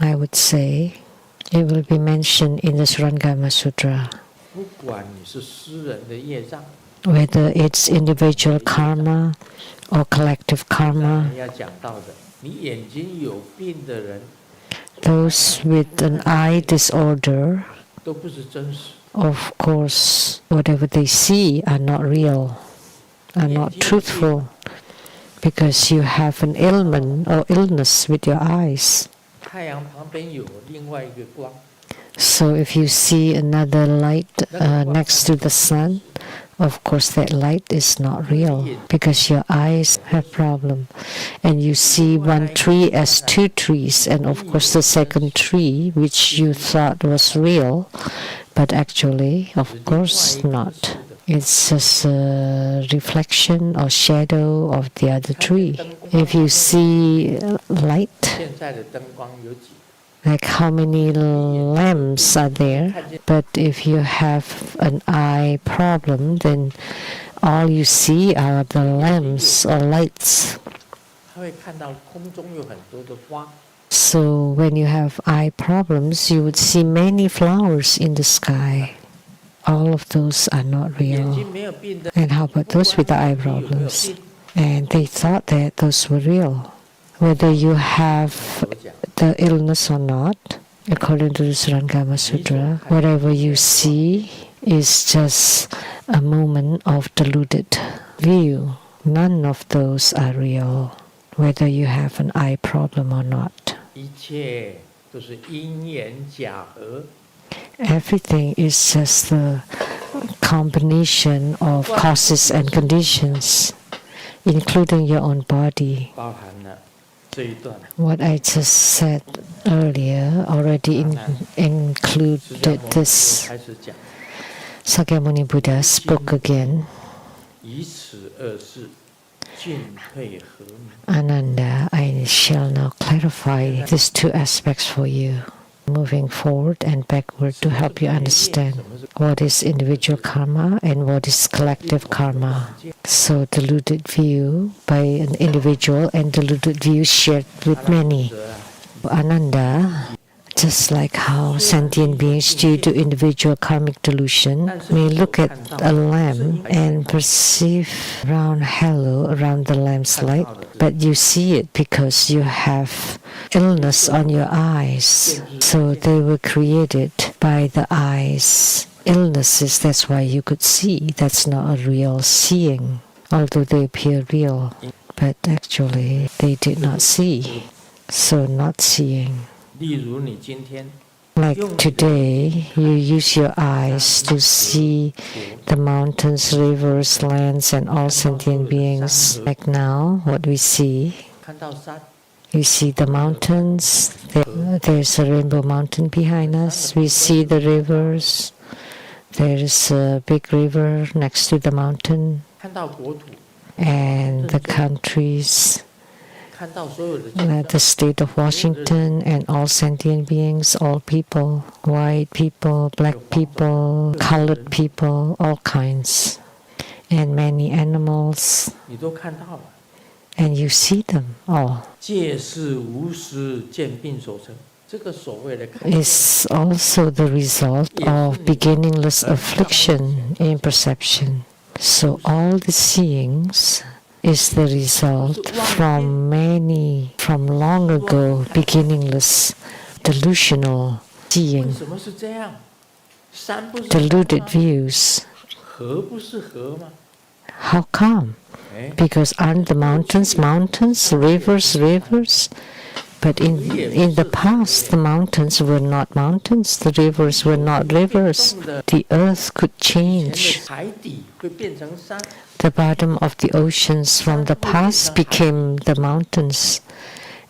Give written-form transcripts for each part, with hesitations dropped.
I would say, it will be mentioned in the Surangama Sutra. Whether it's individual karma or collective karma, those with an eye disorder, of course, whatever they see are not real, are not truthful, because you have an ailment or illness with your eyes. So if you see another light next to the sun, of course that light is not real because your eyes have problem. And you see one tree as two trees, and of course the second tree, which you thought was real, but actually, of course not. It's just a reflection or shadow of the other tree. If you see light, like how many lamps are there, but if you have an eye problem, then all you see are the lamps or lights. So when you have eye problems, you would see many flowers in the sky. All of those are not real. And how about those with the eye problems? And they thought that those were real. Whether you have the illness or not, according to the Surangama Sutra, whatever you see is just a moment of deluded view. None of those are real, whether you have an eye problem or not. Everything is just the combination of causes and conditions, including your own body. What I just said earlier already included this. Sakyamuni Buddha spoke again. Ananda, I shall now clarify these two aspects for you, moving forward and backward to help you understand what is individual karma and what is collective karma. So deluded view by an individual and deluded view shared with many. Ananda, just like how sentient beings due to individual karmic delusion may look at a lamp and perceive round halo around the lamp's light, but you see it because you have illness on your eyes. So they were created by the eyes. Illnesses, that's why you could see. That's not a real seeing, although they appear real. But actually, they did not see. So not seeing. Like today, you use your eyes to see the mountains, rivers, lands, and all sentient beings. Like now, what we see, we see the mountains. There's a rainbow mountain behind us. We see the rivers. There is a big river next to the mountain. And the countries, the state of Washington, and all sentient beings, all people, white people, black people, colored people, all kinds, and many animals. And you see them all. Is also the result of beginningless affliction in perception. So all the seeings is the result from long ago, beginningless, delusional seeing, deluded views. How come? Because aren't the mountains, rivers? But in the past, the mountains were not mountains, the rivers were not rivers. The earth could change. The bottom of the oceans from the past became the mountains,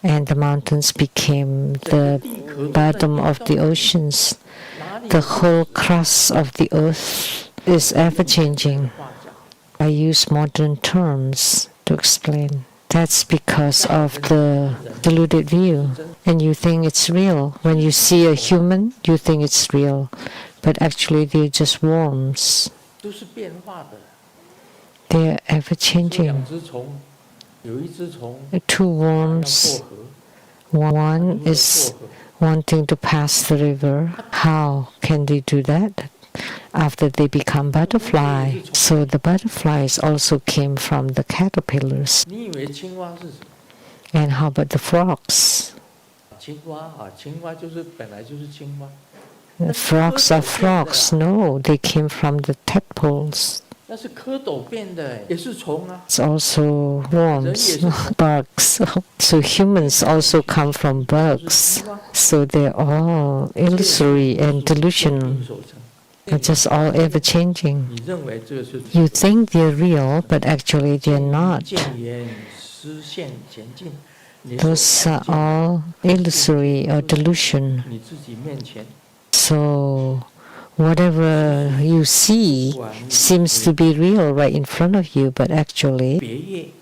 and the mountains became the bottom of the oceans. The whole crust of the earth is ever-changing. I use modern terms to explain. That's because of the deluded view. And you think it's real. When you see a human, you think it's real. But actually, they're just worms. They're ever-changing. Two worms. One wanting to pass the river. How can they do that? After they become butterfly. So the butterflies also came from the caterpillars. And how about the frogs? The frogs are frogs. No, they came from the tadpoles. It's also worms, bugs. So humans also come from bugs. So they're all illusory and delusional. They're just all ever-changing. You think they're real, but actually they're not. Those are all illusory or delusion. So whatever you see seems to be real right in front of you, but actually,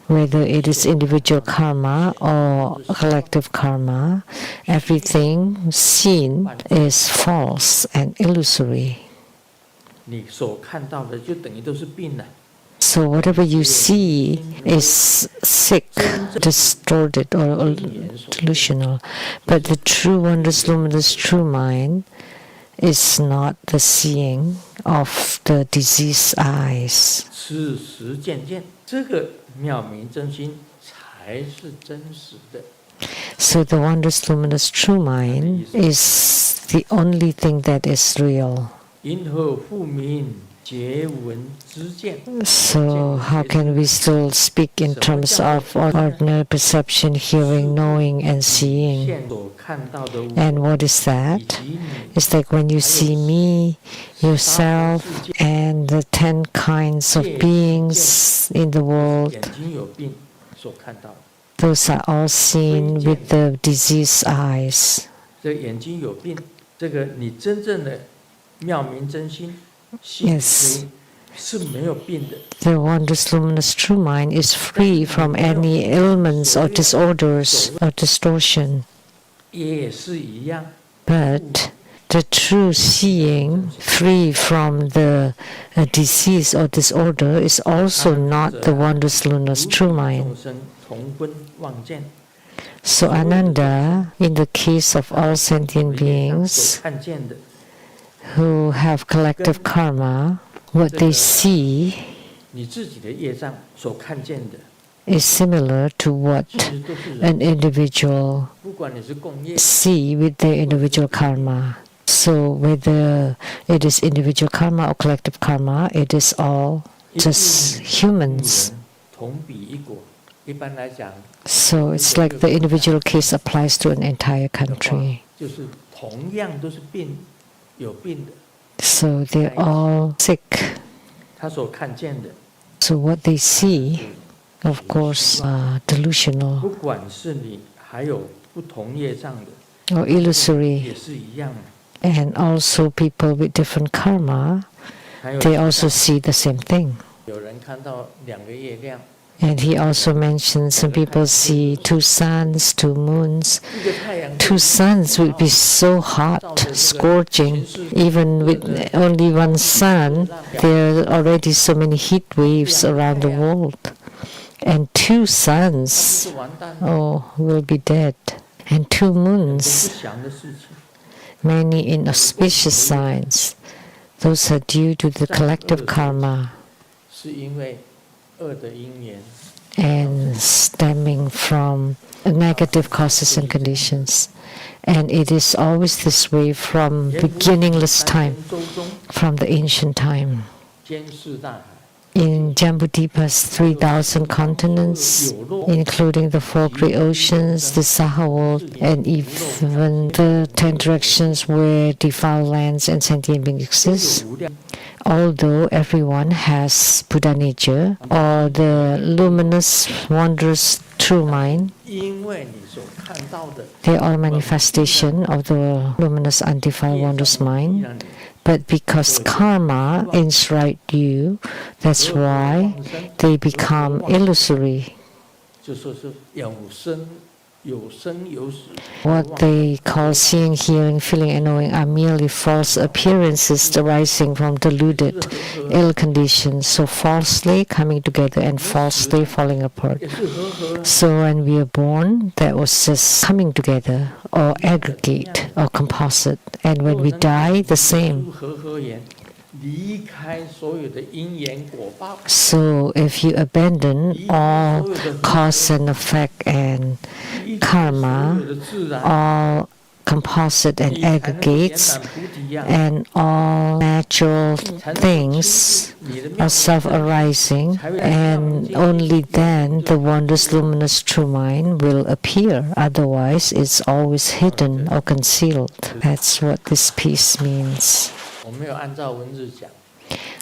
whether it is individual karma or collective karma, everything seen is false and illusory. So whatever you see is sick, distorted, or delusional. But the true wondrous, luminous, true mind is not the seeing of the diseased eyes. So the wondrous, luminous, true mind is the only thing that is real. So how can we still speak in terms of ordinary perception, hearing, knowing, and seeing? And what is that? It's like when you see me, yourself, and the 10 kinds of beings in the world. Those are all seen with the diseased eyes. Yes. The wondrous, luminous, true mind is free from any ailments or disorders or distortion. But the true seeing, free from the disease or disorder, is also not the wondrous, luminous, true mind. So Ananda, in the case of all sentient beings who have collective karma, what they see is similar to what an individual see with their individual karma. So whether it is individual karma or collective karma, it is all just humans. So it's like the individual case applies to an entire country. So they're all sick. So what they see, of course, are delusional or illusory. And also people with different karma, they also see the same thing. And he also mentions some people see 2 suns, 2 moons. 2 suns would be so hot, scorching. Even with only 1 sun, there are already so many heat waves around the world. And 2 suns, will be dead. And 2 moons, many inauspicious signs. Those are due to the collective karma and stemming from negative causes and conditions. And it is always this way from beginningless time, from the ancient time. In Jambudvipa's 3,000 continents, including the 4 great oceans, the Saha world, and even the 10 directions where defiled lands and sentient beings exist. Although everyone has buddhanature or the luminous, wondrous, true mind, they are a manifestation of the luminous, undefiled, wondrous mind. But because karma enshrine you, that's why they become illusory. What they call seeing, hearing, feeling, and knowing are merely false appearances arising from deluded, ill conditions, so falsely coming together and falsely falling apart. So when we are born, that was just coming together, or aggregate, or composite. And when we die, the same. So if you abandon all cause and effect and karma, all composite and aggregates, and all natural things are self-arising, and only then the wondrous, luminous true mind will appear. Otherwise, it's always hidden or concealed. That's what this piece means.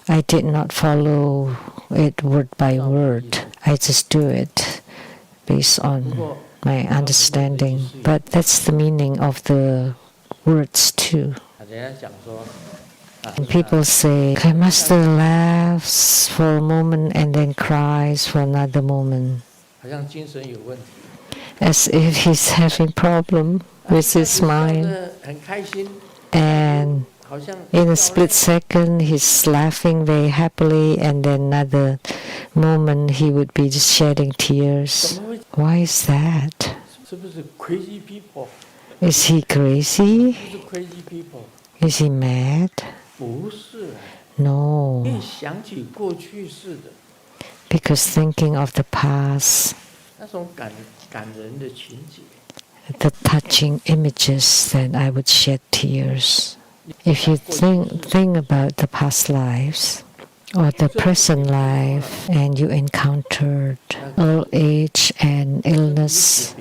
I did not follow it word by word. I just do it based on my understanding. But that's the meaning of the words too. And people say, the master laughs for a moment and then cries for another moment, as if he's having problem with his mind. And in a split second, he's laughing very happily, and then another moment he would be just shedding tears. Why is that? Is he crazy? Is he mad? No. Because thinking of the past, the touching images, then I would shed tears. If you think about the past lives or the present life, and you encountered old age and illness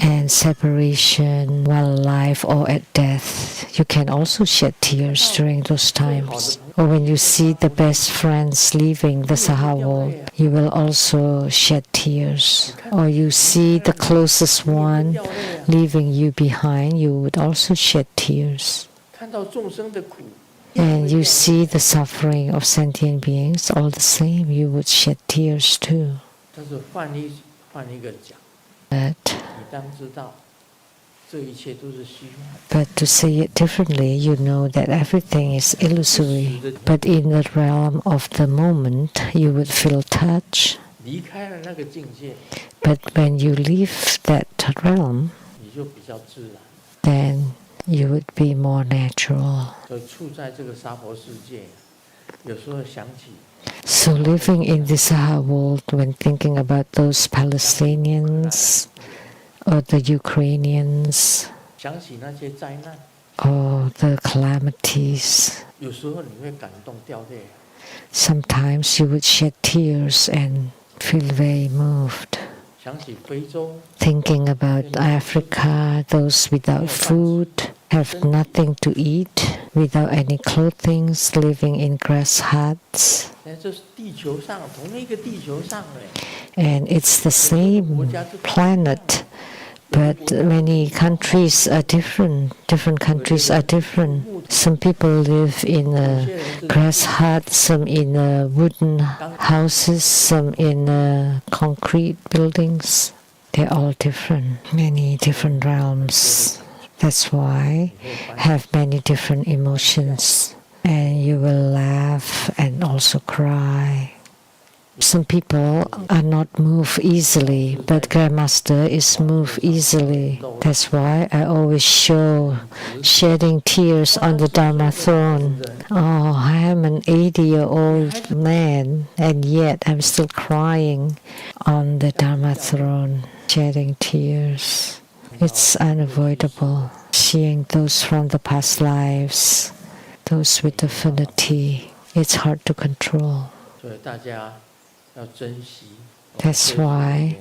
and separation while alive or at death, you can also shed tears during those times. Or when you see the best friends leaving the Saha world, you will also shed tears. Or you see the closest one leaving you behind, you would also shed tears. And you see the suffering of sentient beings, all the same, you would shed tears too. But to say it differently, you know that everything is illusory. But in the realm of the moment, you would feel touch. But when you leave that realm, then you would be more natural. So living in this Saha world, when thinking about those Palestinians or the Ukrainians or the calamities, sometimes you would shed tears and feel very moved. Thinking about Africa, those without food, have nothing to eat, without any clothing, living in grass huts. And it's the same planet, but many countries are different. Different countries are different. Some people live in a grass hut, some in wooden houses, some in concrete buildings. They're all different, many different realms. That's why have many different emotions. And you will laugh and also cry. Some people are not moved easily, but Grandmaster is moved easily. That's why I always show shedding tears on the Dharma throne. Oh, I am an 80-year-old man, and yet I'm still crying on the Dharma throne, shedding tears. It's unavoidable, seeing those from the past lives, those with affinity. It's hard to control. That's why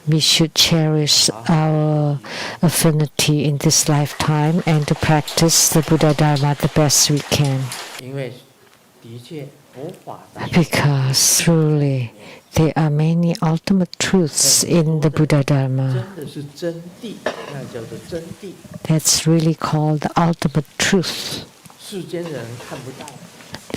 we should cherish our affinity in this lifetime and to practice the Buddha Dharma the best we can. Because truly, there are many ultimate truths in the Buddha Dharma. That's really called the ultimate truth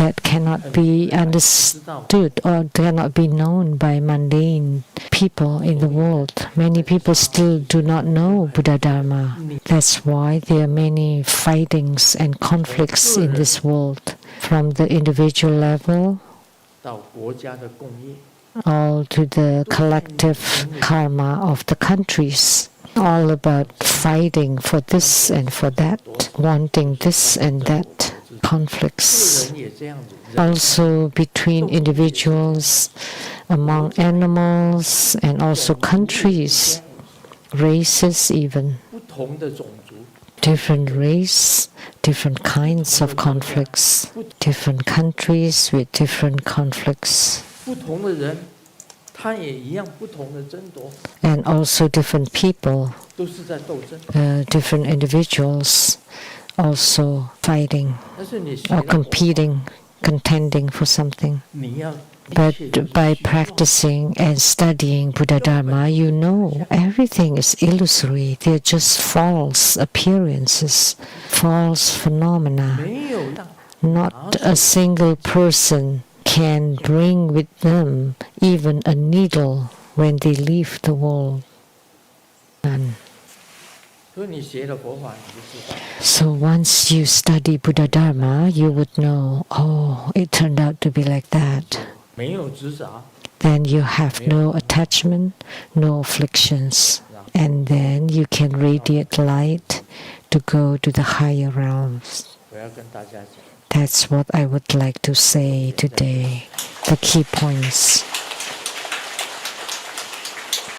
that cannot be understood or cannot be known by mundane people in the world. Many people still do not know Buddha Dharma. That's why there are many fightings and conflicts in this world, from the individual level all to the collective karma of the countries. All about fighting for this and for that, wanting this and that, conflicts. Also between individuals, among animals, and also countries, races even. Different race, different kinds of conflicts, different countries with different conflicts. And also different people, different individuals also fighting or competing, contending for something. But by practicing and studying Buddha Dharma, you know everything is illusory. They're just false appearances, false phenomena. Not a single person can bring with them even a needle when they leave the world. None. So once you study Buddha Dharma, you would know, oh, it turned out to be like that. Then you have no attachment, no afflictions, and then you can radiate light to go to the higher realms. That's what I would like to say today, the key points.